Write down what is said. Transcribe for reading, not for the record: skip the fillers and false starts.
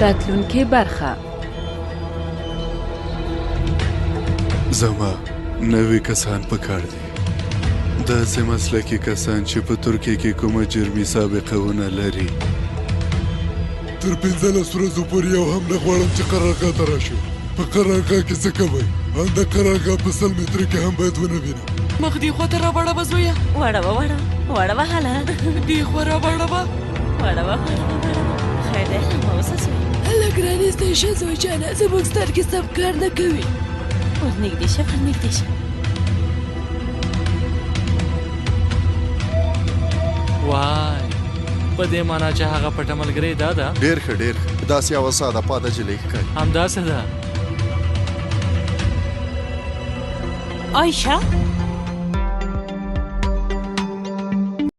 راتلونکې برخه زما نوي کسان پکار دي داسې مسلکي کسان چې په ترکیه کې کومه جرمي سابقهونه لري تر 15 ورځو پورې یو هم نه غواړم چې قرارګاه ته راشو په قرارګاه کې څه کوئ د قرارګاه په 100 متره کې هم باید ونه وینم مخ دې خواته راوړه به زویه وړوه هله دې خوا راوړه وړوه خیر دی ما وسوسوي هله ګرانې ستاسو زوی جانه زموږ سترګې سم کار نه کوي ورنږدې شه وای په دې معنا چې هغه پټه ملګرې دا ده ډېر ښه داسې یوه ساده پاده نجلۍ ښکاري همداسې ده عایشه